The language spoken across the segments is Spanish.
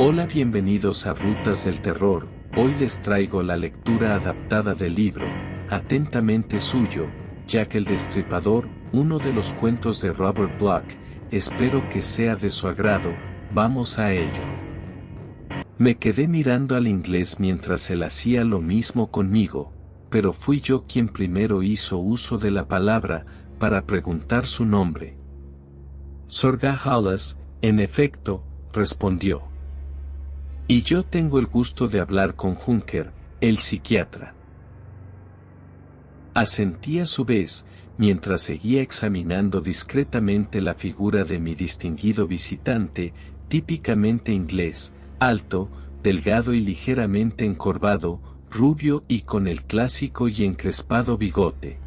Hola, bienvenidos a Rutas del Terror. Hoy les traigo la lectura adaptada del libro, atentamente suyo, Jack el Destripador, uno de los cuentos de Robert Bloch. Espero que sea de su agrado. Vamos a ello. Me quedé mirando al inglés mientras él hacía lo mismo conmigo, pero fui yo quien primero hizo uso de la palabra, para preguntar su nombre. Sorga Hollis, en efecto, respondió. Y yo tengo el gusto de hablar con Junker, el psiquiatra. Asentí a su vez, mientras seguía examinando discretamente la figura de mi distinguido visitante, típicamente inglés, alto, delgado y ligeramente encorvado, rubio y con el clásico y encrespado bigote.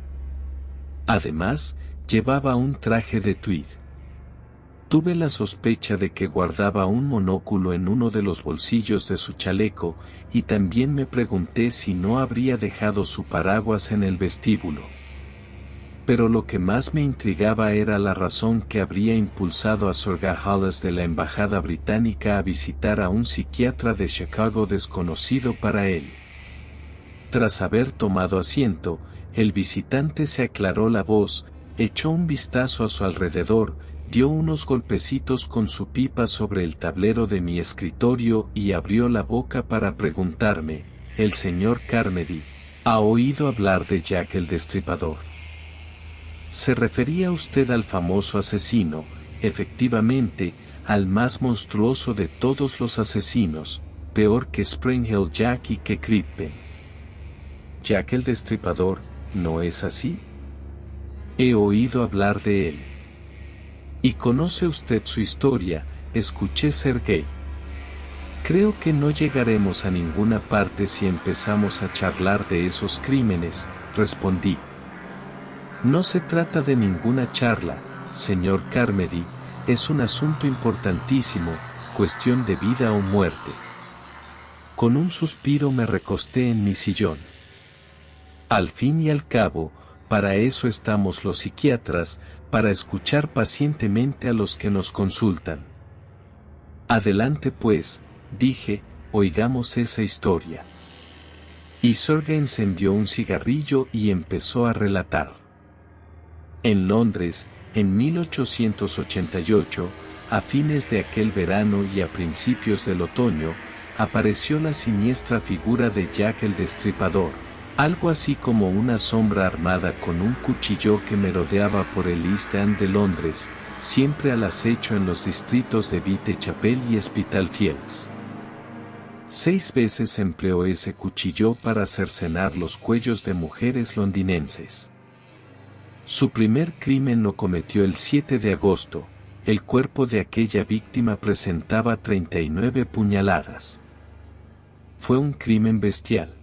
Además, llevaba un traje de tweed. Tuve la sospecha de que guardaba un monóculo en uno de los bolsillos de su chaleco, y también me pregunté si no habría dejado su paraguas en el vestíbulo. Pero lo que más me intrigaba era la razón que habría impulsado a Sorga Hollis de la embajada británica a visitar a un psiquiatra de Chicago desconocido para él. Tras haber tomado asiento, el visitante se aclaró la voz, echó un vistazo a su alrededor, dio unos golpecitos con su pipa sobre el tablero de mi escritorio y abrió la boca para preguntarme, «El señor Carmody, ¿ha oído hablar de Jack el Destripador? ¿Se refería usted al famoso asesino, efectivamente, al más monstruoso de todos los asesinos, peor que Spring Hill Jack y que Crippen? Jack el Destripador, ¿no es así? He oído hablar de él. ¿Y conoce usted su historia?», escuché Sergei. «Creo que no llegaremos a ninguna parte si empezamos a charlar de esos crímenes», respondí. «No se trata de ninguna charla, señor Carmody, es un asunto importantísimo, cuestión de vida o muerte». Con un suspiro me recosté en mi sillón. Al fin y al cabo, para eso estamos los psiquiatras, para escuchar pacientemente a los que nos consultan. «Adelante pues», dije, «oigamos esa historia». Y Sorga encendió un cigarrillo y empezó a relatar. En Londres, en 1888, a fines de aquel verano y a principios del otoño, apareció la siniestra figura de Jack el Destripador. Algo así como una sombra armada con un cuchillo que merodeaba por el East End de Londres, siempre al acecho en los distritos de Whitechapel y Spitalfields. 6 veces empleó ese cuchillo para cercenar los cuellos de mujeres londinenses. Su primer crimen lo cometió el 7 de agosto, el cuerpo de aquella víctima presentaba 39 puñaladas. Fue un crimen bestial.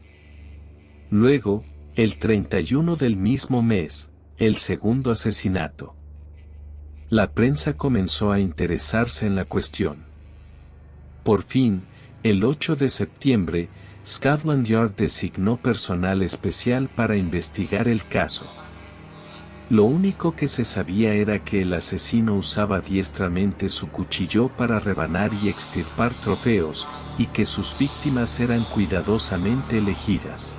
Luego, el 31 del mismo mes, el segundo asesinato. La prensa comenzó a interesarse en la cuestión. Por fin, el 8 de septiembre, Scotland Yard designó personal especial para investigar el caso. Lo único que se sabía era que el asesino usaba diestramente su cuchillo para rebanar y extirpar trofeos, y que sus víctimas eran cuidadosamente elegidas.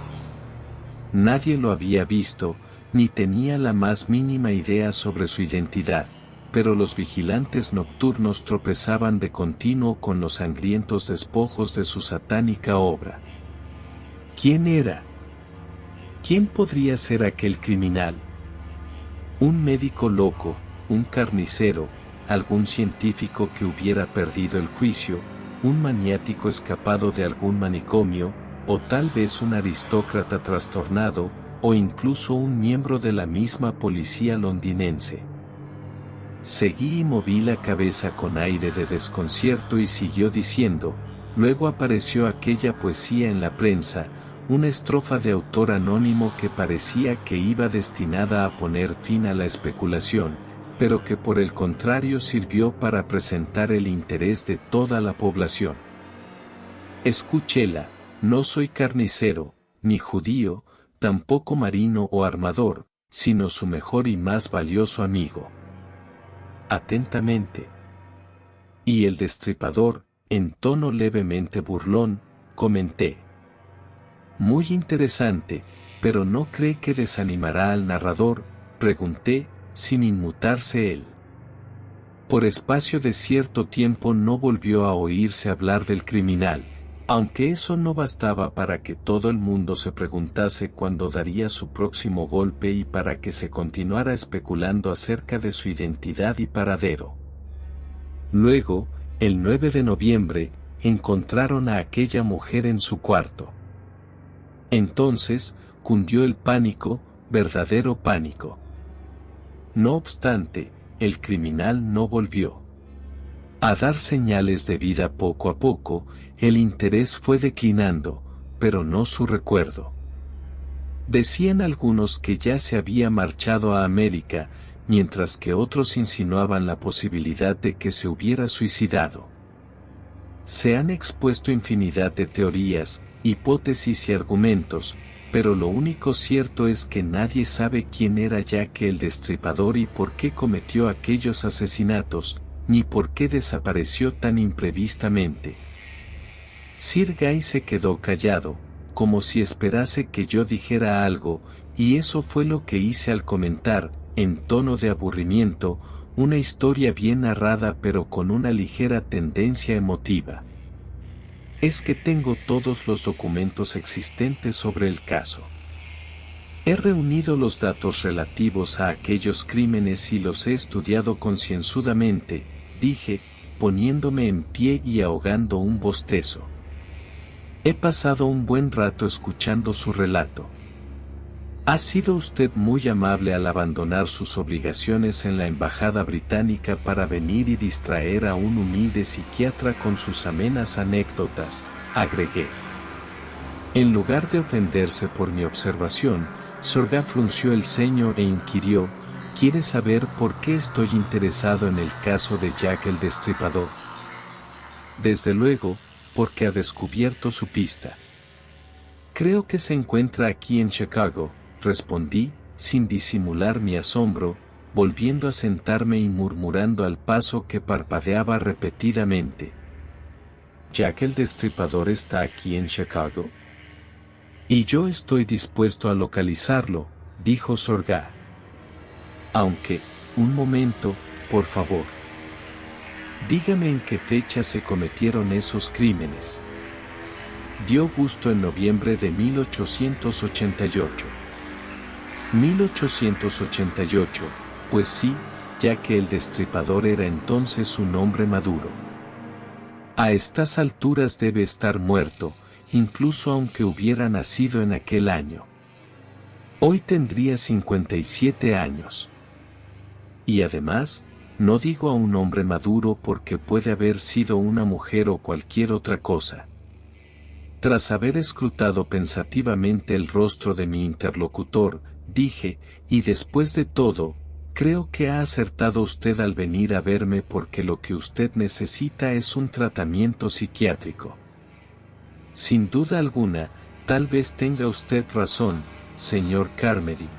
Nadie lo había visto, ni tenía la más mínima idea sobre su identidad, pero los vigilantes nocturnos tropezaban de continuo con los sangrientos despojos de su satánica obra. ¿Quién era? ¿Quién podría ser aquel criminal? ¿Un médico loco, un carnicero, algún científico que hubiera perdido el juicio, un maniático escapado de algún manicomio, o tal vez un aristócrata trastornado, o incluso un miembro de la misma policía londinense? Seguí y moví la cabeza con aire de desconcierto y siguió diciendo, luego apareció aquella poesía en la prensa, una estrofa de autor anónimo que parecía que iba destinada a poner fin a la especulación, pero que por el contrario sirvió para presentar el interés de toda la población. Escúchela. No soy carnicero, ni judío, tampoco marino o armador, sino su mejor y más valioso amigo. Atentamente. Y el destripador, en tono levemente burlón, comenté. Muy interesante, pero ¿no cree que desanimará al narrador?, pregunté, sin inmutarse él. Por espacio de cierto tiempo no volvió a oírse hablar del criminal, aunque eso no bastaba para que todo el mundo se preguntase cuándo daría su próximo golpe y para que se continuara especulando acerca de su identidad y paradero. Luego, el 9 de noviembre, encontraron a aquella mujer en su cuarto. Entonces, cundió el pánico, verdadero pánico. No obstante, el criminal no volvió a dar señales de vida. Poco a poco, el interés fue declinando, pero no su recuerdo. Decían algunos que ya se había marchado a América, mientras que otros insinuaban la posibilidad de que se hubiera suicidado. Se han expuesto infinidad de teorías, hipótesis y argumentos, pero lo único cierto es que nadie sabe quién era Jack el Destripador y por qué cometió aquellos asesinatos, ni por qué desapareció tan imprevistamente. Sir Guy se quedó callado, como si esperase que yo dijera algo, y eso fue lo que hice al comentar, en tono de aburrimiento, una historia bien narrada pero con una ligera tendencia emotiva. Es que tengo todos los documentos existentes sobre el caso. He reunido los datos relativos a aquellos crímenes y los he estudiado concienzudamente, dije, poniéndome en pie y ahogando un bostezo. He pasado un buen rato escuchando su relato. Ha sido usted muy amable al abandonar sus obligaciones en la embajada británica para venir y distraer a un humilde psiquiatra con sus amenas anécdotas, agregué. En lugar de ofenderse por mi observación, Sorga frunció el ceño e inquirió, ¿quiere saber por qué estoy interesado en el caso de Jack el Destripador? Desde luego, porque ha descubierto su pista. Creo que se encuentra aquí en Chicago, respondí, sin disimular mi asombro, volviendo a sentarme y murmurando al paso que parpadeaba repetidamente. ¿Jack el Destripador está aquí en Chicago? Y yo estoy dispuesto a localizarlo, dijo Sorga. Aunque, un momento, por favor. Dígame en qué fecha se cometieron esos crímenes. Dio gusto en noviembre de 1888. 1888, pues sí, ya que el Destripador era entonces un hombre maduro. A estas alturas debe estar muerto, incluso aunque hubiera nacido en aquel año. Hoy tendría 57 años. Y además, no digo a un hombre maduro porque puede haber sido una mujer o cualquier otra cosa. Tras haber escrutado pensativamente el rostro de mi interlocutor, dije, y después de todo, creo que ha acertado usted al venir a verme porque lo que usted necesita es un tratamiento psiquiátrico. Sin duda alguna, tal vez tenga usted razón, señor Carmody.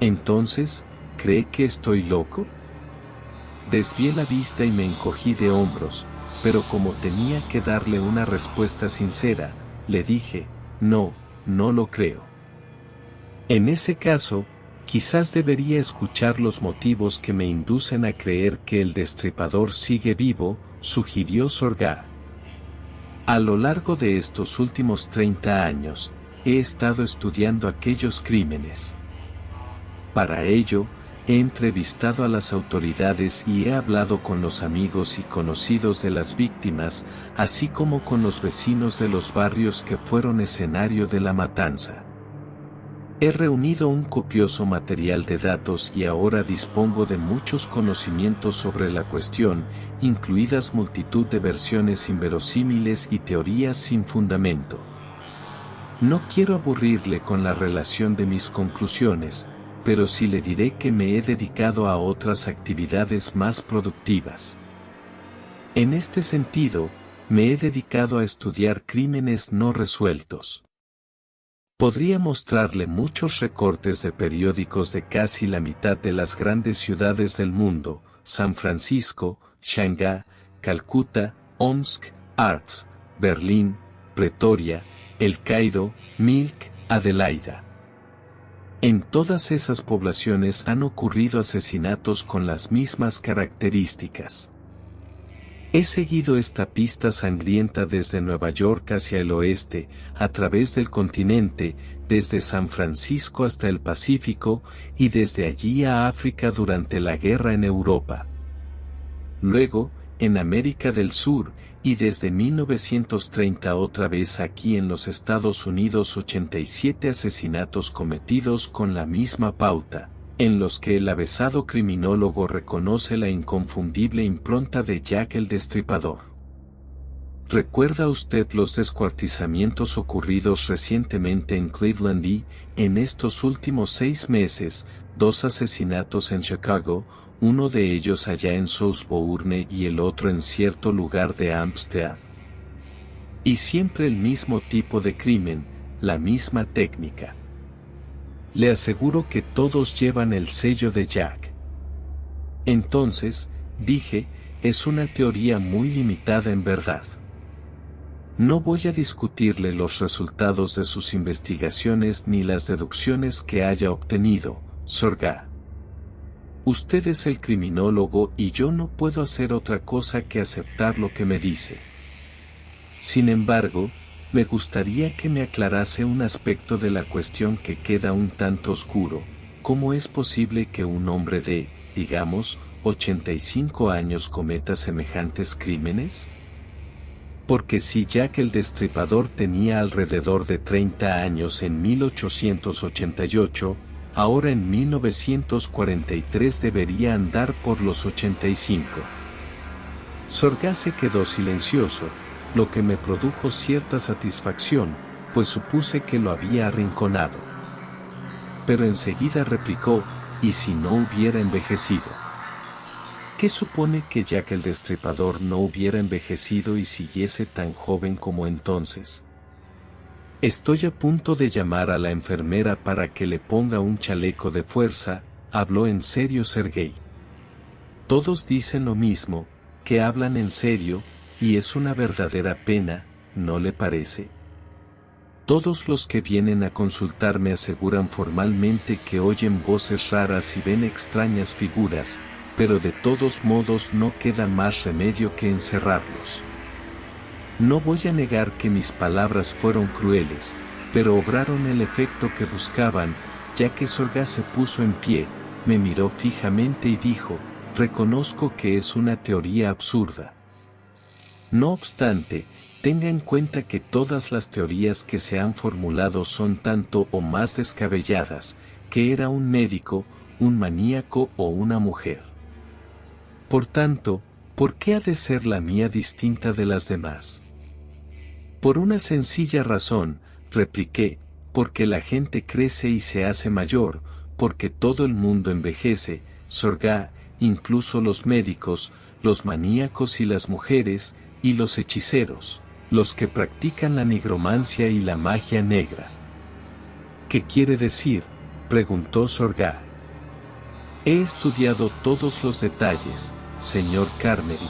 Entonces, ¿cree que estoy loco? Desvié la vista y me encogí de hombros, pero como tenía que darle una respuesta sincera, le dije, no, no lo creo. En ese caso, quizás debería escuchar los motivos que me inducen a creer que el Destripador sigue vivo, sugirió Sorga. A lo largo de estos últimos 30 años, he estado estudiando aquellos crímenes. Para ello, he entrevistado a las autoridades y he hablado con los amigos y conocidos de las víctimas, así como con los vecinos de los barrios que fueron escenario de la matanza. He reunido un copioso material de datos y ahora dispongo de muchos conocimientos sobre la cuestión, incluidas multitud de versiones inverosímiles y teorías sin fundamento. No quiero aburrirle con la relación de mis conclusiones, pero sí le diré que me he dedicado a otras actividades más productivas. En este sentido, me he dedicado a estudiar crímenes no resueltos. Podría mostrarle muchos recortes de periódicos de casi la mitad de las grandes ciudades del mundo, San Francisco, Shanghái, Calcuta, Omsk, Arts, Berlín, Pretoria, El Cairo, Milk, Adelaida. En todas esas poblaciones han ocurrido asesinatos con las mismas características. He seguido esta pista sangrienta desde Nueva York hacia el oeste, a través del continente, desde San Francisco hasta el Pacífico, y desde allí a África durante la guerra en Europa. Luego, en América del Sur, y desde 1930 otra vez aquí en los Estados Unidos 87 asesinatos cometidos con la misma pauta, en los que el avesado criminólogo reconoce la inconfundible impronta de Jack el Destripador. ¿Recuerda usted los descuartizamientos ocurridos recientemente en Cleveland y, en estos últimos 6 meses, 2 asesinatos en Chicago, uno de ellos allá en Southbourne y el otro en cierto lugar de Hampstead? Y siempre el mismo tipo de crimen, la misma técnica. Le aseguro que todos llevan el sello de Jack. Entonces, dije, es una teoría muy limitada en verdad. No voy a discutirle los resultados de sus investigaciones ni las deducciones que haya obtenido, Sorga. Usted es el criminólogo y yo no puedo hacer otra cosa que aceptar lo que me dice. Sin embargo, me gustaría que me aclarase un aspecto de la cuestión que queda un tanto oscuro. ¿Cómo es posible que un hombre de, digamos, 85 años cometa semejantes crímenes? Porque si Jack el Destripador tenía alrededor de 30 años en 1888, ahora en 1943 debería andar por los 85. Sorga se quedó silencioso, lo que me produjo cierta satisfacción, pues supuse que lo había arrinconado. Pero enseguida replicó, ¿y si no hubiera envejecido? ¿Qué supone que Jack el Destripador no hubiera envejecido y siguiese tan joven como entonces? Estoy a punto de llamar a la enfermera para que le ponga un chaleco de fuerza, habló en serio Sergei. Todos dicen lo mismo, que hablan en serio, y es una verdadera pena, ¿no le parece? Todos los que vienen a consultarme aseguran formalmente que oyen voces raras y ven extrañas figuras, pero de todos modos no queda más remedio que encerrarlos. No voy a negar que mis palabras fueron crueles, pero obraron el efecto que buscaban, ya que Sorga se puso en pie, me miró fijamente y dijo, reconozco que es una teoría absurda. No obstante, tenga en cuenta que todas las teorías que se han formulado son tanto o más descabelladas, que era un médico, un maníaco o una mujer. Por tanto, ¿por qué ha de ser la mía distinta de las demás? Por una sencilla razón, repliqué, porque la gente crece y se hace mayor, porque todo el mundo envejece, Sorga, incluso los médicos, los maníacos y las mujeres, y los hechiceros, los que practican la nigromancia y la magia negra. ¿Qué quiere decir?, preguntó Sorga. He estudiado todos los detalles, señor Carmody.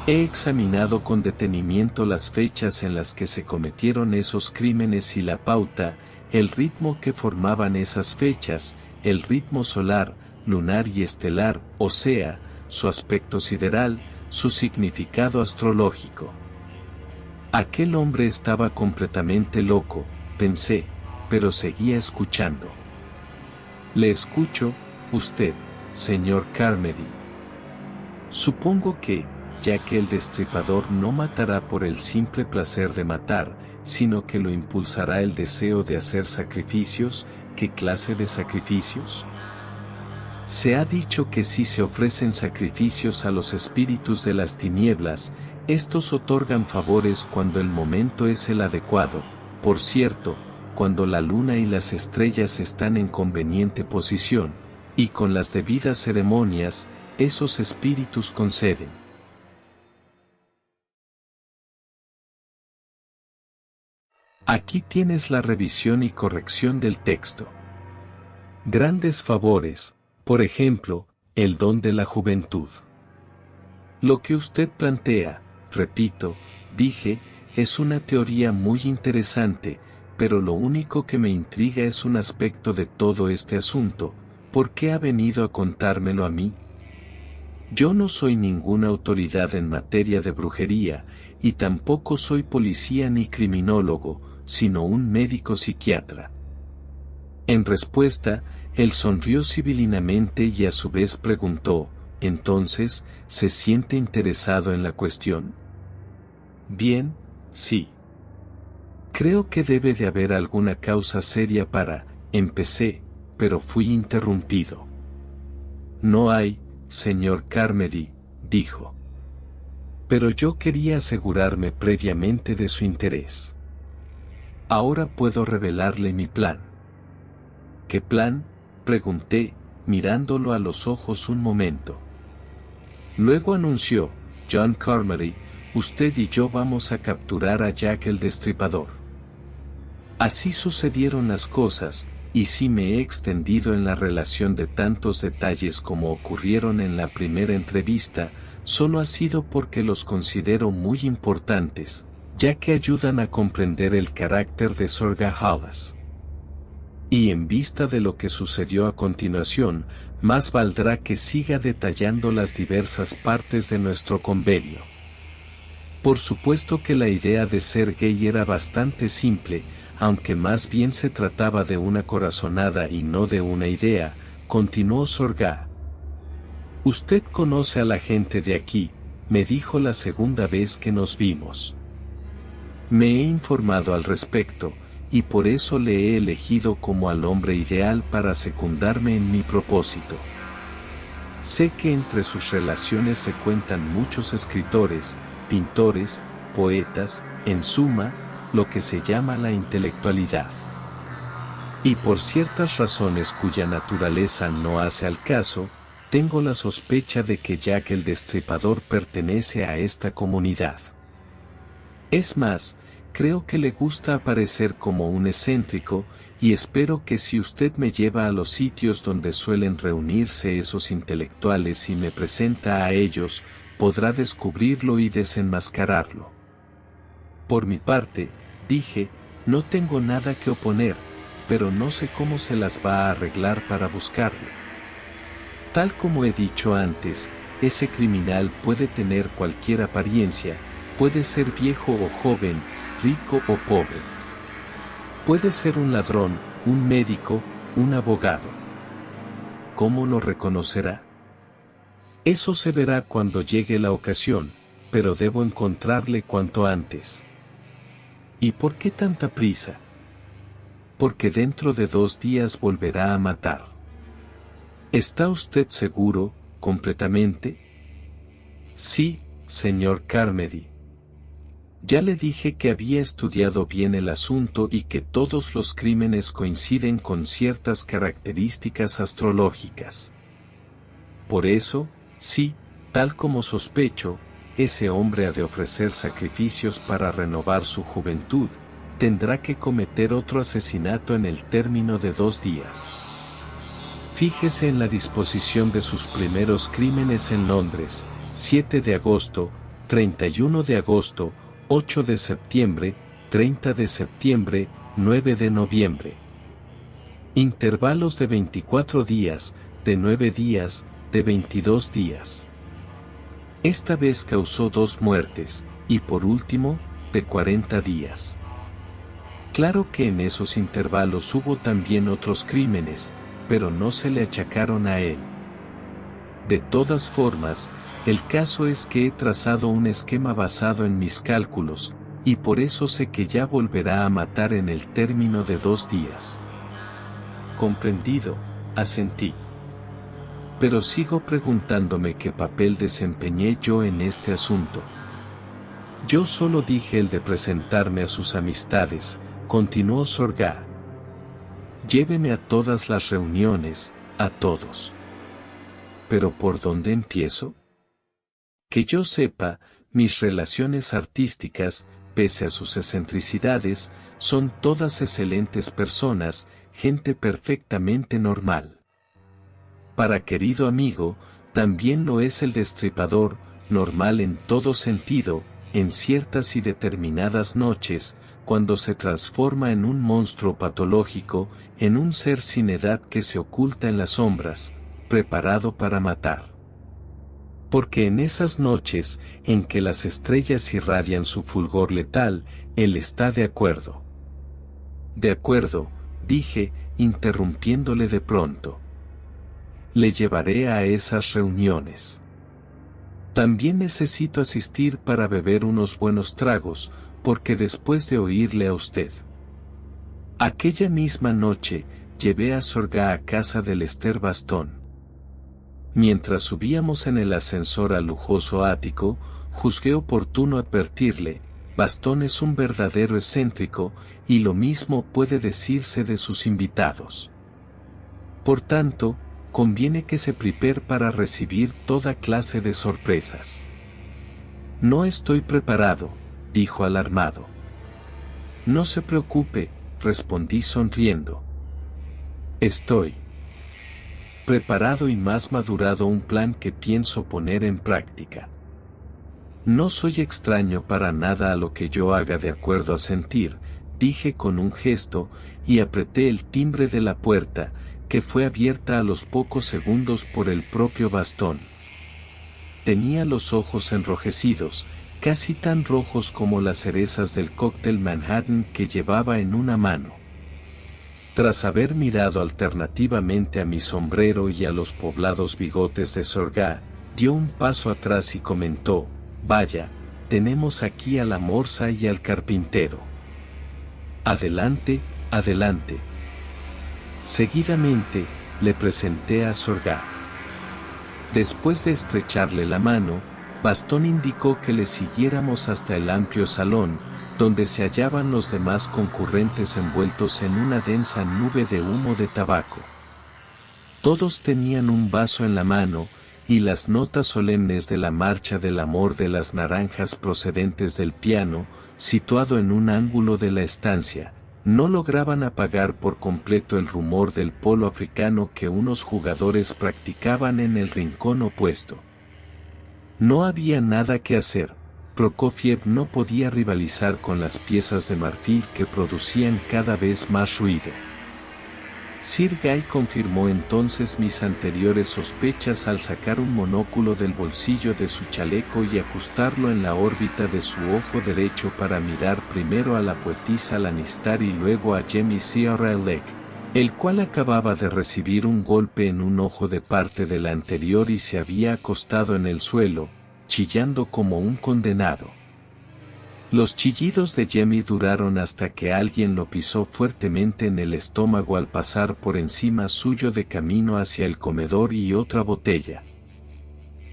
He examinado con detenimiento las fechas en las que se cometieron esos crímenes y la pauta, el ritmo que formaban esas fechas, el ritmo solar, lunar y estelar, o sea, su aspecto sideral, su significado astrológico. Aquel hombre estaba completamente loco, pensé, pero seguía escuchando. Le escucho, usted, señor Carmody. Supongo que, ya que el Destripador no matará por el simple placer de matar, sino que lo impulsará el deseo de hacer sacrificios. ¿Qué clase de sacrificios? Se ha dicho que si se ofrecen sacrificios a los espíritus de las tinieblas, estos otorgan favores cuando el momento es el adecuado, por cierto, cuando la luna y las estrellas están en conveniente posición, y con las debidas ceremonias, esos espíritus conceden. Aquí tienes la revisión y corrección del texto. Grandes favores, por ejemplo, el don de la juventud. Lo que usted plantea, repito, dije, es una teoría muy interesante, pero lo único que me intriga es un aspecto de todo este asunto. ¿Por qué ha venido a contármelo a mí? Yo no soy ninguna autoridad en materia de brujería, y tampoco soy policía ni criminólogo, sino un médico psiquiatra. En respuesta, él sonrió sibilinamente y a su vez preguntó, ¿entonces, se siente interesado en la cuestión? Bien, sí. Creo que debe de haber alguna causa seria para, empecé, pero fui interrumpido. No hay, señor Carmody, dijo. Pero yo quería asegurarme previamente de su interés. Ahora puedo revelarle mi plan. ¿Qué plan?, pregunté, mirándolo a los ojos un momento. Luego anunció, John Carmody, usted y yo vamos a capturar a Jack el Destripador. Así sucedieron las cosas, y si me he extendido en la relación de tantos detalles como ocurrieron en la primera entrevista, solo ha sido porque los considero muy importantes, ya que ayudan a comprender el carácter de Sorga Hallas. Y en vista de lo que sucedió a continuación, más valdrá que siga detallando las diversas partes de nuestro convenio. Por supuesto que la idea de ser gay era bastante simple, aunque más bien se trataba de una corazonada y no de una idea, continuó Sorga. Usted conoce a la gente de aquí, me dijo la segunda vez que nos vimos. Me he informado al respecto, y por eso le he elegido como al hombre ideal para secundarme en mi propósito. Sé que entre sus relaciones se cuentan muchos escritores, pintores, poetas, en suma, lo que se llama la intelectualidad. Y por ciertas razones cuya naturaleza no hace al caso, tengo la sospecha de que Jack el Destripador pertenece a esta comunidad. Es más, creo que le gusta aparecer como un excéntrico, y espero que si usted me lleva a los sitios donde suelen reunirse esos intelectuales y me presenta a ellos, podrá descubrirlo y desenmascararlo. Por mi parte, dije, no tengo nada que oponer, pero no sé cómo se las va a arreglar para buscarle. Tal como he dicho antes, ese criminal puede tener cualquier apariencia, puede ser viejo o joven, rico o pobre. Puede ser un ladrón, un médico, un abogado. ¿Cómo lo reconocerá? Eso se verá cuando llegue la ocasión, pero debo encontrarle cuanto antes. ¿Y por qué tanta prisa? Porque dentro de 2 días volverá a matar. ¿Está usted seguro, completamente? Sí, señor Carmody. Ya le dije que había estudiado bien el asunto y que todos los crímenes coinciden con ciertas características astrológicas. Por eso, sí, tal como sospecho, ese hombre ha de ofrecer sacrificios para renovar su juventud, tendrá que cometer otro asesinato en el término de 2 días. Fíjese en la disposición de sus primeros crímenes en Londres, 7 de agosto, 31 de agosto, 8 de septiembre, 30 de septiembre, 9 de noviembre. Intervalos de 24 días, de 9 días, de 22 días. Esta vez causó 2 muertes, y por último, de 40 días. Claro que en esos intervalos hubo también otros crímenes, pero no se le achacaron a él. De todas formas, el caso es que he trazado un esquema basado en mis cálculos, y por eso sé que ya volverá a matar en el término de 2 días. Comprendido, asentí. Pero sigo preguntándome qué papel desempeñé yo en este asunto. Yo solo dije el de presentarme a sus amistades, continuó Sorga. Lléveme a todas las reuniones, a todos. ¿Pero por dónde empiezo? Que yo sepa, mis relaciones artísticas, pese a sus excentricidades, son todas excelentes personas, gente perfectamente normal. Para querido amigo, también lo es el Destripador, normal en todo sentido, en ciertas y determinadas noches, cuando se transforma en un monstruo patológico, en un ser sin edad que se oculta en las sombras, preparado para matar. Porque en esas noches, en que las estrellas irradian su fulgor letal, él está de acuerdo. De acuerdo, dije, interrumpiéndole de pronto. Le llevaré a esas reuniones. También necesito asistir para beber unos buenos tragos, porque después de oírle a usted. Aquella misma noche, llevé a Sorga a casa de Lester Bastón. Mientras subíamos en el ascensor al lujoso ático, juzgué oportuno advertirle, Bastón es un verdadero excéntrico, y lo mismo puede decirse de sus invitados. Por tanto, conviene que se prepare para recibir toda clase de sorpresas. No estoy preparado, dijo alarmado. No se preocupe, respondí sonriendo. Estoy preparado y más madurado un plan que pienso poner en práctica. No soy extraño para nada a lo que yo haga de acuerdo a sentir, dije con un gesto, y apreté el timbre de la puerta, que fue abierta a los pocos segundos por el propio Bastón. Tenía los ojos enrojecidos, casi tan rojos como las cerezas del cóctel Manhattan que llevaba en una mano. Tras haber mirado alternativamente a mi sombrero y a los poblados bigotes de Sorga, dio un paso atrás y comentó, vaya, tenemos aquí a la morsa y al carpintero. Adelante, adelante. Seguidamente, le presenté a Sorga. Después de estrecharle la mano, Bastón indicó que le siguiéramos hasta el amplio salón, donde se hallaban los demás concurrentes envueltos en una densa nube de humo de tabaco. Todos tenían un vaso en la mano, y las notas solemnes de la marcha del amor de las naranjas procedentes del piano, situado en un ángulo de la estancia, no lograban apagar por completo el rumor del polo africano que unos jugadores practicaban en el rincón opuesto. No había nada que hacer. Prokofiev no podía rivalizar con las piezas de marfil que producían cada vez más ruido. Sir Guy confirmó entonces mis anteriores sospechas al sacar un monóculo del bolsillo de su chaleco y ajustarlo en la órbita de su ojo derecho para mirar primero a la poetisa Lannister y luego a Jemmy Searle, el cual acababa de recibir un golpe en un ojo de parte de la anterior y se había acostado en el suelo, chillando como un condenado. Los chillidos de Jemmy duraron hasta que alguien lo pisó fuertemente en el estómago al pasar por encima suyo de camino hacia el comedor y otra botella.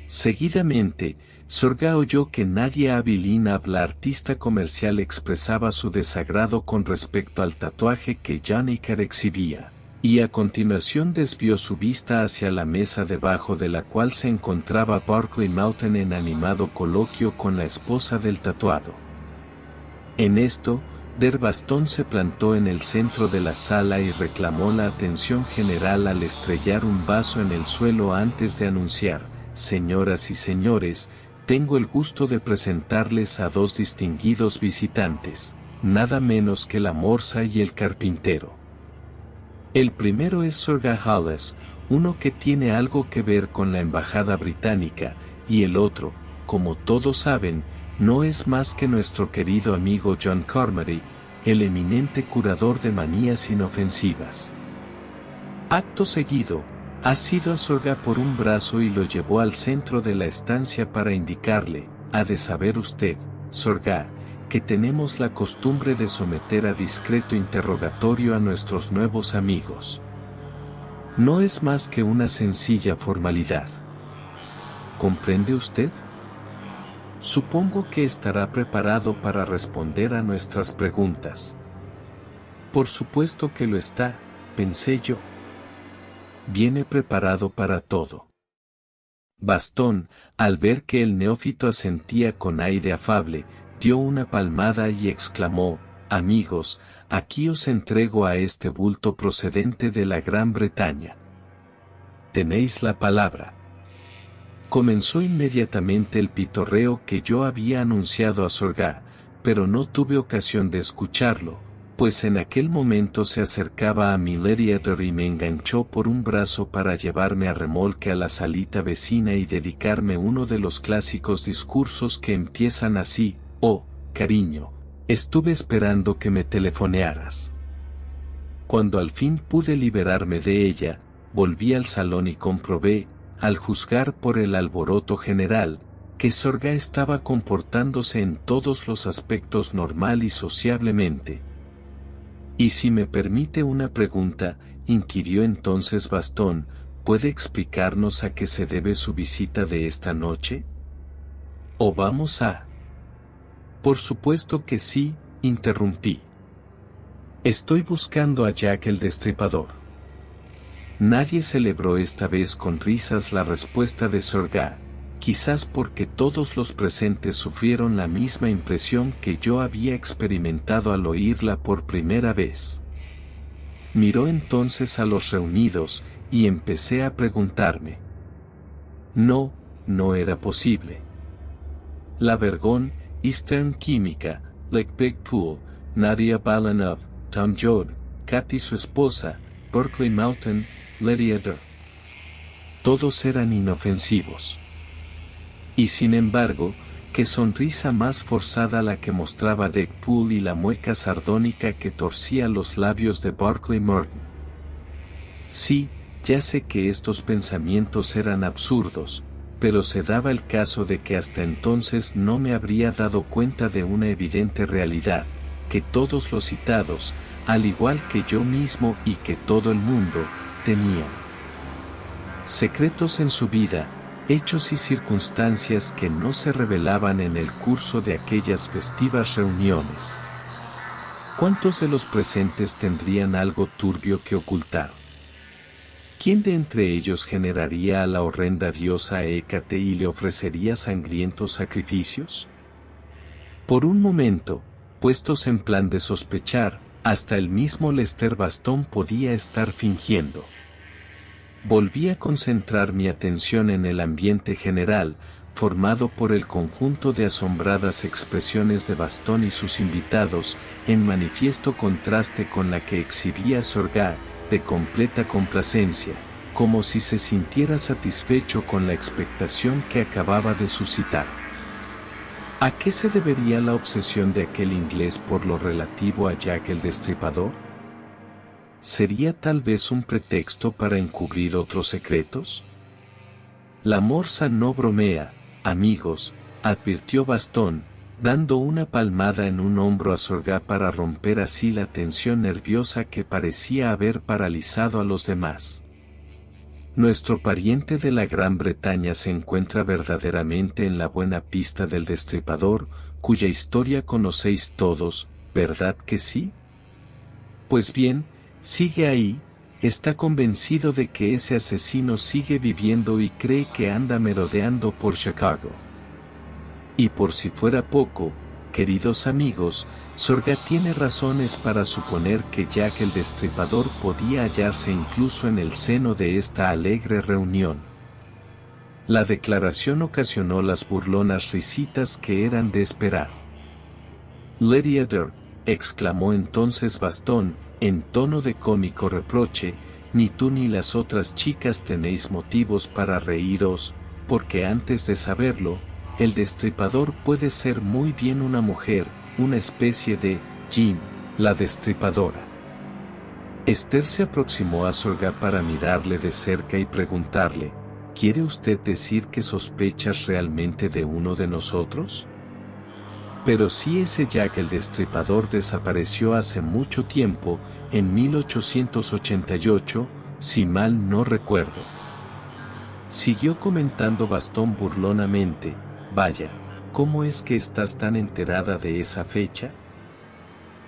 Seguidamente, Sorga oyó que Nadia Abilina, la artista comercial, expresaba su desagrado con respecto al tatuaje que Jannikar exhibía, y a continuación desvió su vista hacia la mesa debajo de la cual se encontraba Barclay Mountain en animado coloquio con la esposa del tatuado. En esto, Der Bastón se plantó en el centro de la sala y reclamó la atención general al estrellar un vaso en el suelo antes de anunciar, señoras y señores, tengo el gusto de presentarles a dos distinguidos visitantes, nada menos que la morsa y el carpintero. El primero es Sorga Halles, uno que tiene algo que ver con la embajada británica, y el otro, como todos saben, no es más que nuestro querido amigo John Carmody, el eminente curador de manías inofensivas. Acto seguido, asido a Sorga por un brazo y lo llevó al centro de la estancia para indicarle, ha de saber usted, Sorga, que tenemos la costumbre de someter a discreto interrogatorio a nuestros nuevos amigos. No es más que una sencilla formalidad. ¿Comprende usted? Supongo que estará preparado para responder a nuestras preguntas. Por supuesto que lo está, pensé yo. Viene preparado para todo. Bastón, al ver que el neófito asentía con aire afable, dio una palmada y exclamó, amigos, aquí os entrego a este bulto procedente de la Gran Bretaña. Tenéis la palabra. Comenzó inmediatamente el pitorreo que yo había anunciado a Sorga, pero no tuve ocasión de escucharlo, pues en aquel momento se acercaba a mi Lady Eder y me enganchó por un brazo para llevarme a remolque a la salita vecina y dedicarme uno de los clásicos discursos que empiezan así: oh, cariño, estuve esperando que me telefonearas. Cuando al fin pude liberarme de ella, volví al salón y comprobé, al juzgar por el alboroto general, que Sorga estaba comportándose en todos los aspectos normal y sociablemente. «Y si me permite una pregunta», inquirió entonces Bastón, «¿puede explicarnos a qué se debe su visita de esta noche? ¿O vamos a...?» «Por supuesto que sí», interrumpí. «Estoy buscando a Jack el Destripador». Nadie celebró esta vez con risas la respuesta de Sorga, quizás porque todos los presentes sufrieron la misma impresión que yo había experimentado al oírla por primera vez. Miró entonces a los reunidos, y empecé a preguntarme. No, no era posible. La Vergón, Eastern Química, Lake Big Pool, Nadia Balanov, Tom Joad, Katy su esposa, Berkeley Mountain, Lady Eder. Todos eran inofensivos. Y sin embargo, qué sonrisa más forzada la que mostraba Deadpool y la mueca sardónica que torcía los labios de Barclay Merton. Sí, ya sé que estos pensamientos eran absurdos, pero se daba el caso de que hasta entonces no me habría dado cuenta de una evidente realidad, que todos los citados, al igual que yo mismo y que todo el mundo, tenían secretos en su vida, hechos y circunstancias que no se revelaban en el curso de aquellas festivas reuniones. ¿Cuántos de los presentes tendrían algo turbio que ocultar? ¿Quién de entre ellos generaría a la horrenda diosa Hécate y le ofrecería sangrientos sacrificios? Por un momento, puestos en plan de sospechar, hasta el mismo Lester Bastón podía estar fingiendo. Volví a concentrar mi atención en el ambiente general, formado por el conjunto de asombradas expresiones de Bastón y sus invitados, en manifiesto contraste con la que exhibía Sorga, de completa complacencia, como si se sintiera satisfecho con la expectación que acababa de suscitar. ¿A qué se debería la obsesión de aquel inglés por lo relativo a Jack el Destripador? ¿Sería tal vez un pretexto para encubrir otros secretos? La morsa no bromea, amigos, advirtió Bastón, dando una palmada en un hombro a Sorga para romper así la tensión nerviosa que parecía haber paralizado a los demás. Nuestro pariente de la Gran Bretaña se encuentra verdaderamente en la buena pista del Destripador, cuya historia conocéis todos, ¿verdad que sí? Pues bien, sigue ahí, está convencido de que ese asesino sigue viviendo y cree que anda merodeando por Chicago. Y por si fuera poco, queridos amigos, Sorga tiene razones para suponer que Jack el Destripador podía hallarse incluso en el seno de esta alegre reunión. La declaración ocasionó las burlonas risitas que eran de esperar. «Lady Eder», exclamó entonces Bastón, en tono de cómico reproche, «ni tú ni las otras chicas tenéis motivos para reíros, porque antes de saberlo, el Destripador puede ser muy bien una mujer, una especie de Jean, la Destripadora». Esther se aproximó a Sorga para mirarle de cerca y preguntarle, «¿Quiere usted decir que sospechas realmente de uno de nosotros? Pero si ese Jack el Destripador desapareció hace mucho tiempo, en 1888, si mal no recuerdo». Siguió comentando Bastón burlonamente, «Vaya, ¿cómo es que estás tan enterada de esa fecha?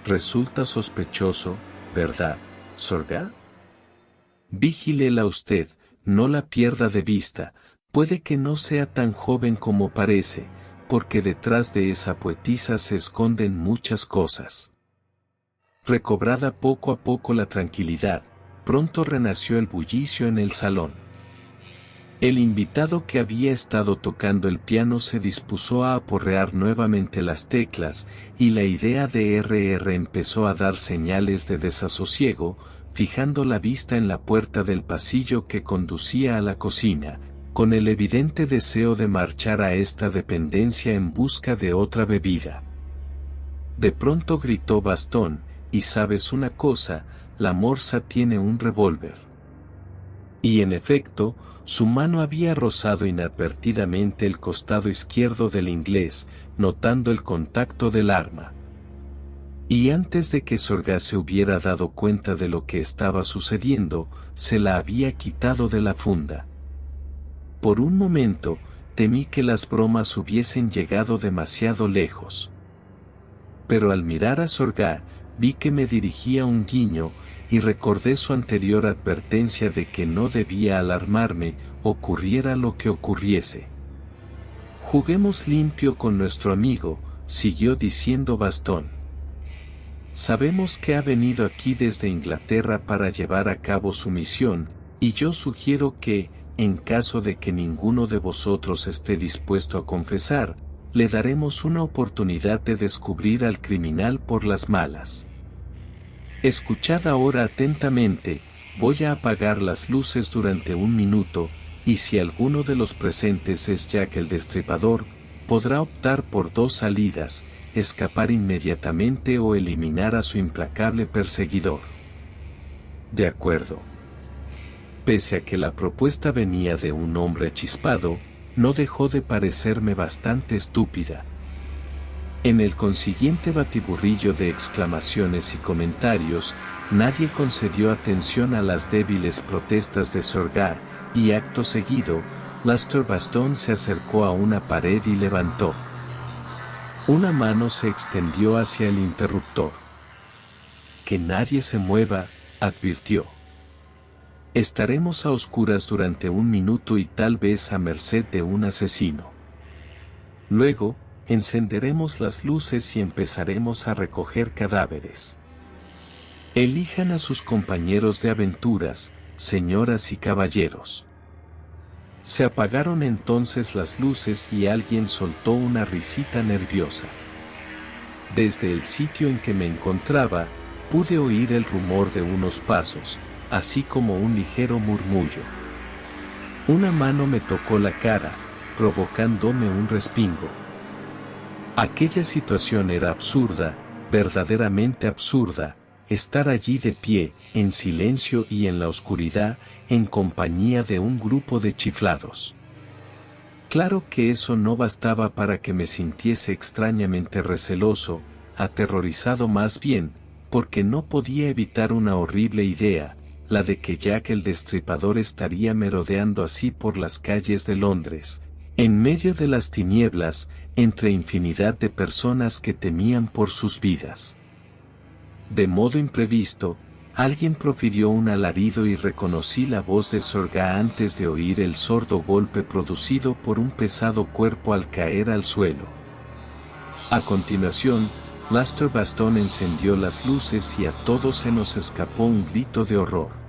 Resulta sospechoso, ¿verdad, Sorga? Vigílela usted, no la pierda de vista, puede que no sea tan joven como parece, porque detrás de esa poetisa se esconden muchas cosas». Recobrada poco a poco la tranquilidad, pronto renació el bullicio en el salón. El invitado que había estado tocando el piano se dispuso a aporrear nuevamente las teclas, y la idea de RR empezó a dar señales de desasosiego, fijando la vista en la puerta del pasillo que conducía a la cocina, con el evidente deseo de marchar a esta dependencia en busca de otra bebida. De pronto gritó Bastón, y sabes una cosa, la morsa tiene un revólver. Y en efecto, su mano había rozado inadvertidamente el costado izquierdo del inglés, notando el contacto del arma. Y antes de que Sorga se hubiera dado cuenta de lo que estaba sucediendo, se la había quitado de la funda. Por un momento, temí que las bromas hubiesen llegado demasiado lejos. Pero al mirar a Sorga, vi que me dirigía un guiño, y recordé su anterior advertencia de que no debía alarmarme, ocurriera lo que ocurriese. Juguemos limpio con nuestro amigo, siguió diciendo Bastón. Sabemos que ha venido aquí desde Inglaterra para llevar a cabo su misión, y yo sugiero que, en caso de que ninguno de vosotros esté dispuesto a confesar, le daremos una oportunidad de descubrir al criminal por las malas. Escuchad ahora atentamente, voy a apagar las luces durante 1 minuto, y si alguno de los presentes es Jack el Destripador, podrá optar por 2 salidas, escapar inmediatamente o eliminar a su implacable perseguidor. De acuerdo. Pese a que la propuesta venía de un hombre achispado, no dejó de parecerme bastante estúpida. En el consiguiente batiburrillo de exclamaciones y comentarios, nadie concedió atención a las débiles protestas de Sorga, y acto seguido, Lester Bastón se acercó a una pared y levantó. Una mano se extendió hacia el interruptor. Que nadie se mueva, advirtió. Estaremos a oscuras durante 1 minuto y tal vez a merced de un asesino. Luego, encenderemos las luces y empezaremos a recoger cadáveres. Elijan a sus compañeros de aventuras, señoras y caballeros. Se apagaron entonces las luces y alguien soltó una risita nerviosa. Desde el sitio en que me encontraba, pude oír el rumor de unos pasos, así como un ligero murmullo. Una mano me tocó la cara, provocándome un respingo. Aquella situación era absurda, verdaderamente absurda, estar allí de pie, en silencio y en la oscuridad, en compañía de un grupo de chiflados. Claro que eso no bastaba para que me sintiese extrañamente receloso, aterrorizado más bien, porque no podía evitar una horrible idea, la de que Jack el Destripador estaría merodeando así por las calles de Londres, en medio de las tinieblas, entre infinidad de personas que temían por sus vidas. De modo imprevisto, alguien profirió un alarido y reconocí la voz de Sorga antes de oír el sordo golpe producido por un pesado cuerpo al caer al suelo. A continuación, Lester Bastón encendió las luces y a todos se nos escapó un grito de horror.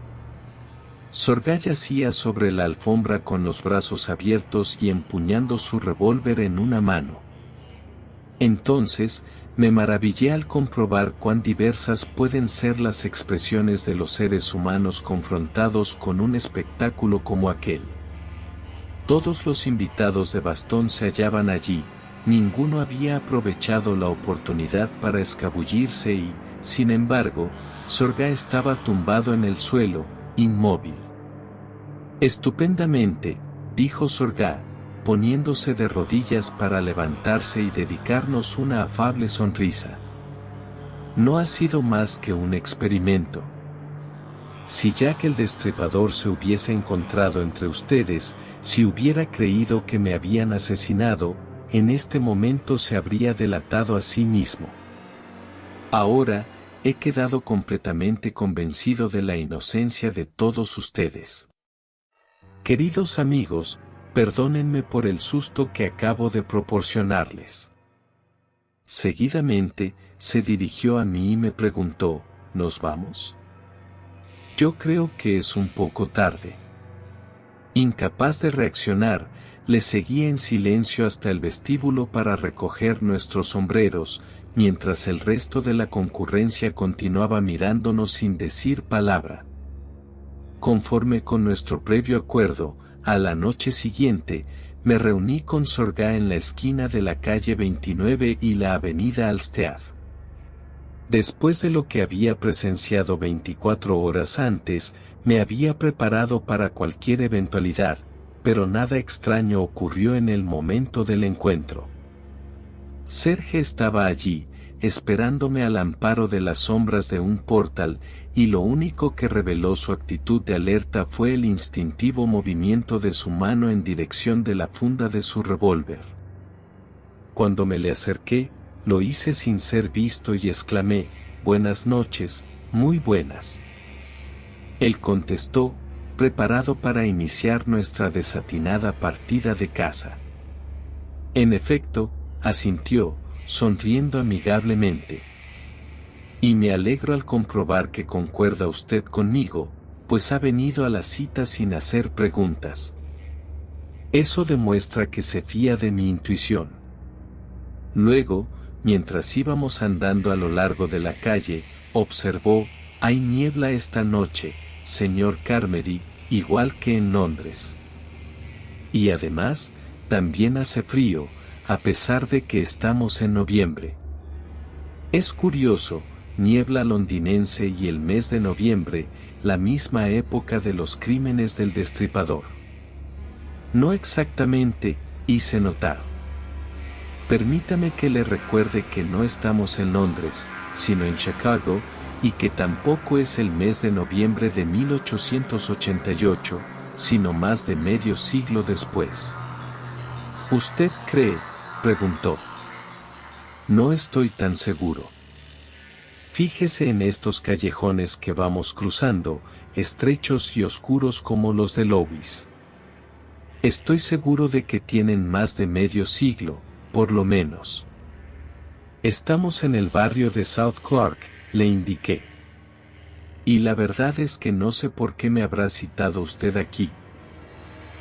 Sorga yacía sobre la alfombra con los brazos abiertos y empuñando su revólver en una mano. Entonces, me maravillé al comprobar cuán diversas pueden ser las expresiones de los seres humanos confrontados con un espectáculo como aquel. Todos los invitados de Bastón se hallaban allí, ninguno había aprovechado la oportunidad para escabullirse y, sin embargo, Sorga estaba tumbado en el suelo, inmóvil. Estupendamente, dijo Sorga, poniéndose de rodillas para levantarse y dedicarnos una afable sonrisa. No ha sido más que un experimento. Si Jack el Destripador se hubiese encontrado entre ustedes, si hubiera creído que me habían asesinado, en este momento se habría delatado a sí mismo. Ahora, he quedado completamente convencido de la inocencia de todos ustedes. Queridos amigos, perdónenme por el susto que acabo de proporcionarles. Seguidamente, se dirigió a mí y me preguntó, ¿nos vamos? Yo creo que es un poco tarde. Incapaz de reaccionar, le seguí en silencio hasta el vestíbulo para recoger nuestros sombreros, mientras el resto de la concurrencia continuaba mirándonos sin decir palabra. Conforme con nuestro previo acuerdo, a la noche siguiente, me reuní con Sorga en la esquina de la calle 29 y la avenida Alstead. Después de lo que había presenciado 24 horas antes, me había preparado para cualquier eventualidad, pero nada extraño ocurrió en el momento del encuentro. Serge estaba allí, esperándome al amparo de las sombras de un portal, y lo único que reveló su actitud de alerta fue el instintivo movimiento de su mano en dirección de la funda de su revólver. Cuando me le acerqué, lo hice sin ser visto y exclamé: «Buenas noches, muy buenas». Él contestó, preparado para iniciar nuestra desatinada partida de caza. En efecto, asintió, sonriendo amigablemente. Y me alegro al comprobar que concuerda usted conmigo, pues ha venido a la cita sin hacer preguntas. Eso demuestra que se fía de mi intuición. Luego, mientras íbamos andando a lo largo de la calle, observó: «Hay niebla esta noche, señor Carmody, igual que en Londres. Y además, también hace frío, a pesar de que estamos en noviembre. Es curioso, niebla londinense y el mes de noviembre, la misma época de los crímenes del Destripador». «No exactamente», hice notar. «Permítame que le recuerde que no estamos en Londres, sino en Chicago, y que tampoco es el mes de noviembre de 1888, sino más de medio siglo después». «¿Usted cree?», preguntó. «No estoy tan seguro. Fíjese en estos callejones que vamos cruzando, estrechos y oscuros como los de Lewis. Estoy seguro de que tienen más de medio siglo, por lo menos». «Estamos en el barrio de South Clark», le indiqué. «Y la verdad es que no sé por qué me habrá citado usted aquí».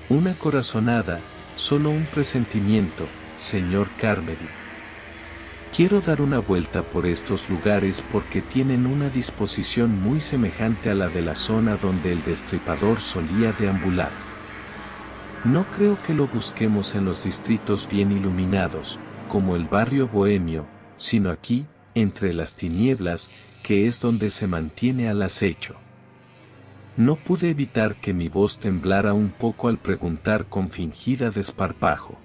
«Una corazonada, solo un presentimiento, señor Carmody. Quiero dar una vuelta por estos lugares porque tienen una disposición muy semejante a la de la zona donde el Destripador solía deambular. No creo que lo busquemos en los distritos bien iluminados, como el barrio bohemio, sino aquí, entre las tinieblas, que es donde se mantiene al acecho». No pude evitar que mi voz temblara un poco al preguntar con fingida desparpajo: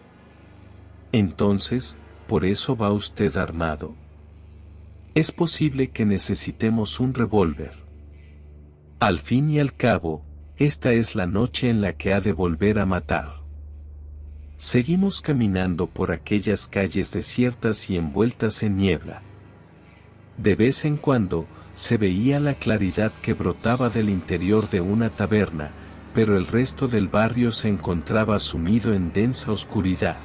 «Entonces, ¿por eso va usted armado? Es posible que necesitemos un revólver. Al fin y al cabo, esta es la noche en la que ha de volver a matar». Seguimos caminando por aquellas calles desiertas y envueltas en niebla. De vez en cuando, se veía la claridad que brotaba del interior de una taberna, pero el resto del barrio se encontraba sumido en densa oscuridad.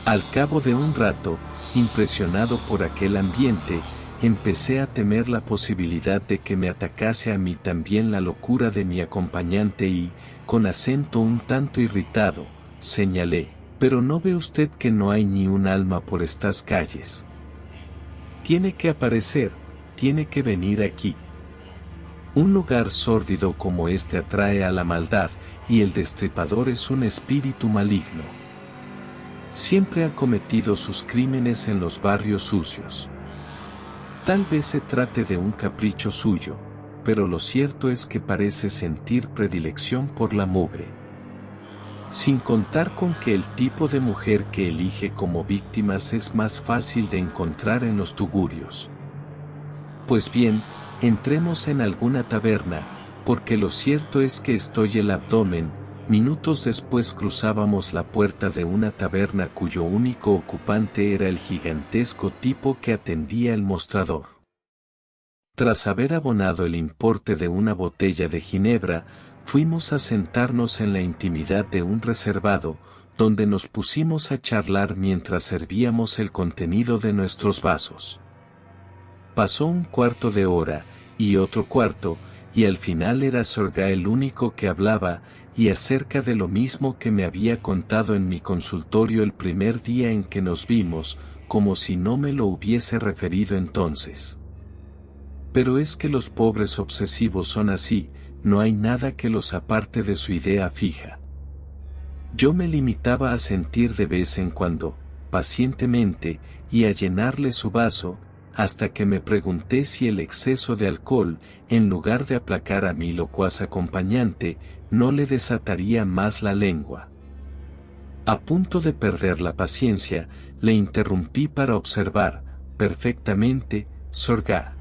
Al cabo de un rato, impresionado por aquel ambiente, empecé a temer la posibilidad de que me atacase a mí también la locura de mi acompañante y, con acento un tanto irritado, señalé: «Pero ¿no ve usted que no hay ni un alma por estas calles? Tiene que aparecer, tiene que venir aquí. Un lugar sórdido como este atrae a la maldad, y el Destripador es un espíritu maligno. Siempre ha cometido sus crímenes en los barrios sucios. Tal vez se trate de un capricho suyo, pero lo cierto es que parece sentir predilección por la mugre. Sin contar con que el tipo de mujer que elige como víctimas es más fácil de encontrar en los tugurios. Pues bien, entremos en alguna taberna, porque lo cierto es que estoy el abdomen». Minutos después cruzábamos la puerta de una taberna cuyo único ocupante era el gigantesco tipo que atendía el mostrador. Tras haber abonado el importe de una botella de ginebra, fuimos a sentarnos en la intimidad de un reservado, donde nos pusimos a charlar mientras servíamos el contenido de nuestros vasos. Pasó un cuarto de hora, y otro cuarto, y al final era Sorga el único que hablaba, y acerca de lo mismo que me había contado en mi consultorio el primer día en que nos vimos, como si no me lo hubiese referido entonces. Pero es que los pobres obsesivos son así, no hay nada que los aparte de su idea fija. Yo me limitaba a sentir de vez en cuando, pacientemente, y a llenarle su vaso, hasta que me pregunté si el exceso de alcohol, en lugar de aplacar a mi locuaz acompañante, no le desataría más la lengua. A punto de perder la paciencia, le interrumpí para observar, perfectamente, Sorga.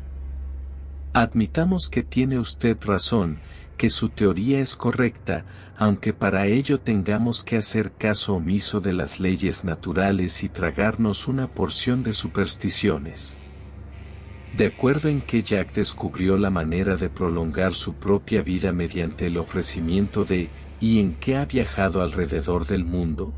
Admitamos que tiene usted razón, que su teoría es correcta, aunque para ello tengamos que hacer caso omiso de las leyes naturales y tragarnos una porción de supersticiones. De acuerdo en que Jack descubrió la manera de prolongar su propia vida mediante el ofrecimiento de, y en que ha viajado alrededor del mundo.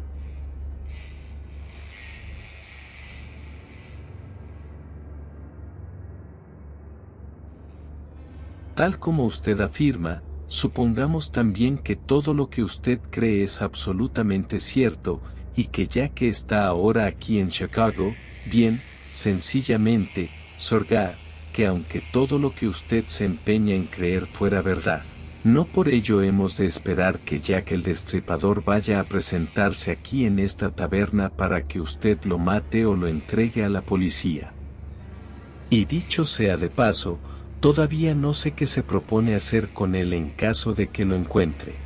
Tal como usted afirma, supongamos también que todo lo que usted cree es absolutamente cierto, y que ya que está ahora aquí en Chicago, bien, sencillamente, Sorga, que aunque todo lo que usted se empeña en creer fuera verdad, no por ello hemos de esperar que Jack el Destripador vaya a presentarse aquí en esta taberna para que usted lo mate o lo entregue a la policía. Y dicho sea de paso, todavía no sé qué se propone hacer con él en caso de que lo encuentre.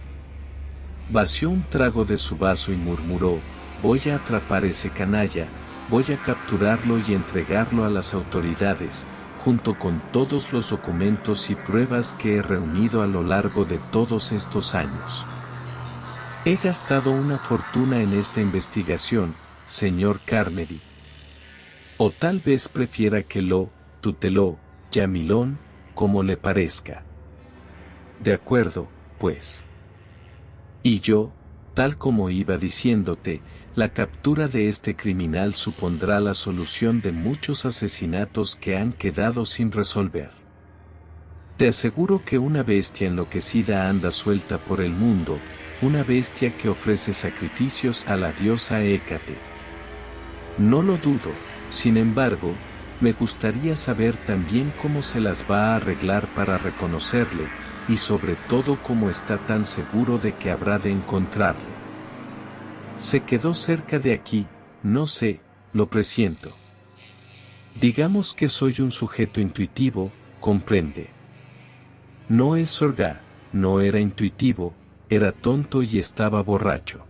Vació un trago de su vaso y murmuró, voy a atrapar ese canalla, voy a capturarlo y entregarlo a las autoridades, junto con todos los documentos y pruebas que he reunido a lo largo de todos estos años. He gastado una fortuna en esta investigación, señor Carmody. O tal vez prefiera que lo tuteló, Yamilón, como le parezca. De acuerdo, pues. Y yo, tal como iba diciéndote, la captura de este criminal supondrá la solución de muchos asesinatos que han quedado sin resolver. Te aseguro que una bestia enloquecida anda suelta por el mundo, una bestia que ofrece sacrificios a la diosa Hécate. No lo dudo, sin embargo, me gustaría saber también cómo se las va a arreglar para reconocerle, y sobre todo cómo está tan seguro de que habrá de encontrarle. Se quedó cerca de aquí, no sé, lo presiento. Digamos que soy un sujeto intuitivo, comprende. No es Sorga, no era intuitivo, era tonto y estaba borracho.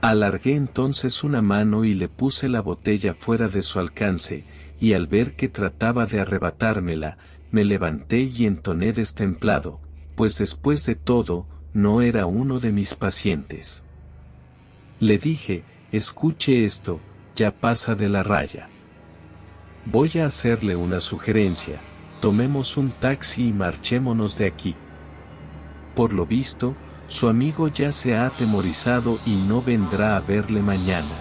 Alargué entonces una mano y le puse la botella fuera de su alcance, y al ver que trataba de arrebatármela, me levanté y entoné destemplado, pues después de todo, no era uno de mis pacientes. Le dije, escuche esto, ya pasa de la raya. Voy a hacerle una sugerencia, tomemos un taxi y marchémonos de aquí. Por lo visto, su amigo ya se ha atemorizado y no vendrá a verle mañana.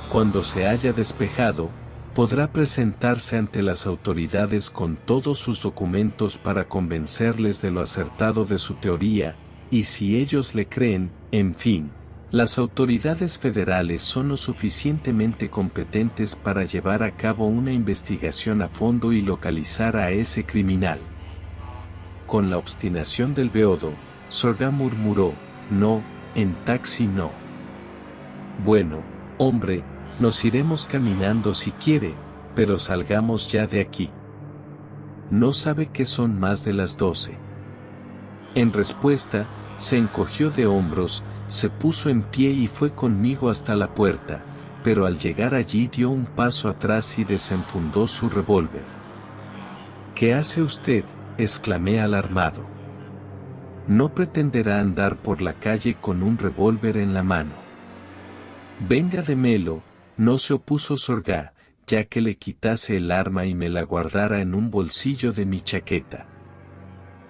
Cuando se haya despejado, podrá presentarse ante las autoridades con todos sus documentos para convencerles de lo acertado de su teoría, y si ellos le creen, en fin, las autoridades federales son lo suficientemente competentes para llevar a cabo una investigación a fondo y localizar a ese criminal. Con la obstinación del beodo, Sorga murmuró, no, en taxi no. Bueno, hombre, nos iremos caminando si quiere, pero salgamos ya de aquí. No sabe que son más de las 12. En respuesta, se encogió de hombros, se puso en pie y fue conmigo hasta la puerta, pero al llegar allí dio un paso atrás y desenfundó su revólver. ¿Qué hace usted?, exclamé alarmado. No pretenderá andar por la calle con un revólver en la mano. Venga de Melo, no se opuso Sorga, ya que le quitase el arma y me la guardara en un bolsillo de mi chaqueta.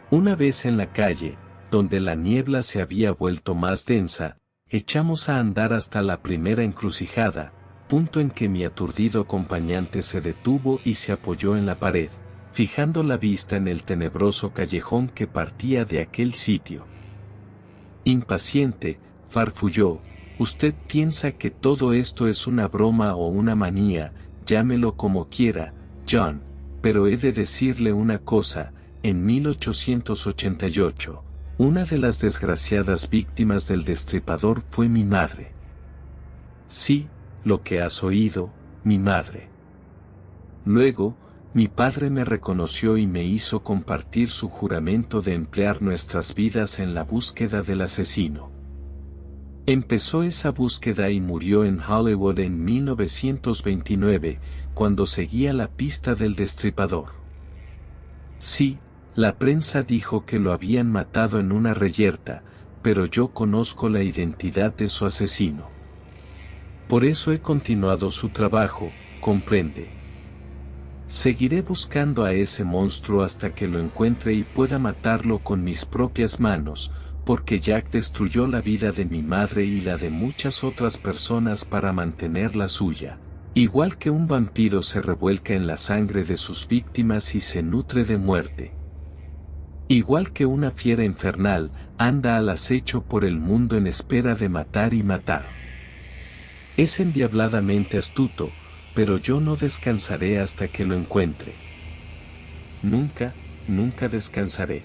Una vez en la calle, donde la niebla se había vuelto más densa, echamos a andar hasta la primera encrucijada, punto en que mi aturdido acompañante se detuvo y se apoyó en la pared, fijando la vista en el tenebroso callejón que partía de aquel sitio. Impaciente, farfulló: «Usted piensa que todo esto es una broma o una manía, llámelo como quiera, John, pero he de decirle una cosa, en 1888, una de las desgraciadas víctimas del destripador fue mi madre». «Sí, lo que has oído, mi madre». Luego, mi padre me reconoció y me hizo compartir su juramento de emplear nuestras vidas en la búsqueda del asesino. Empezó esa búsqueda y murió en Hollywood en 1929, cuando seguía la pista del destripador. Sí, la prensa dijo que lo habían matado en una reyerta, pero yo conozco la identidad de su asesino. Por eso he continuado su trabajo, comprende. Seguiré buscando a ese monstruo hasta que lo encuentre y pueda matarlo con mis propias manos, porque Jack destruyó la vida de mi madre y la de muchas otras personas para mantener la suya. Igual que un vampiro se revuelca en la sangre de sus víctimas y se nutre de muerte. Igual que una fiera infernal, anda al acecho por el mundo en espera de matar y matar. Es endiabladamente astuto, pero yo no descansaré hasta que lo encuentre. Nunca, nunca descansaré.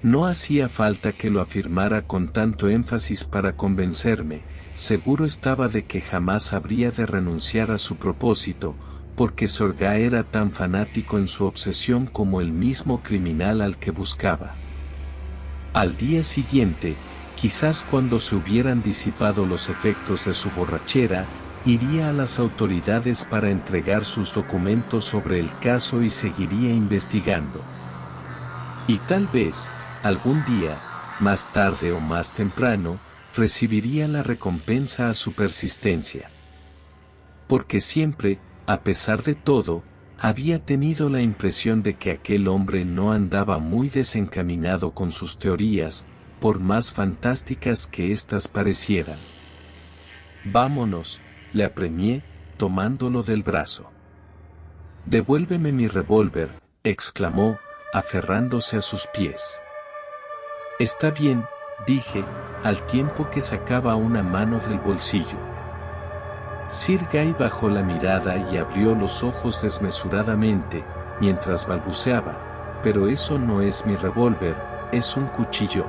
No hacía falta que lo afirmara con tanto énfasis para convencerme, seguro estaba de que jamás habría de renunciar a su propósito, porque Sorga era tan fanático en su obsesión como el mismo criminal al que buscaba. Al día siguiente, quizás cuando se hubieran disipado los efectos de su borrachera, iría a las autoridades para entregar sus documentos sobre el caso y seguiría investigando. Y tal vez, algún día, más tarde o más temprano, recibiría la recompensa a su persistencia. Porque siempre, a pesar de todo, había tenido la impresión de que aquel hombre no andaba muy desencaminado con sus teorías, por más fantásticas que éstas parecieran. «Vámonos», le apremié, tomándolo del brazo. «Devuélveme mi revólver», exclamó, aferrándose a sus pies. «Está bien», dije, al tiempo que sacaba una mano del bolsillo. Sir Guy bajó la mirada y abrió los ojos desmesuradamente, mientras balbuceaba: «Pero eso no es mi revólver, es un cuchillo».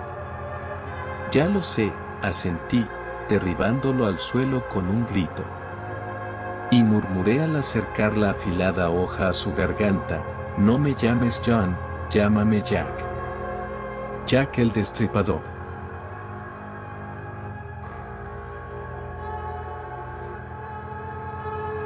«Ya lo sé», asentí, derribándolo al suelo con un grito. Y murmuré al acercar la afilada hoja a su garganta: «No me llames John, llámame Jack. Jack el Destripador».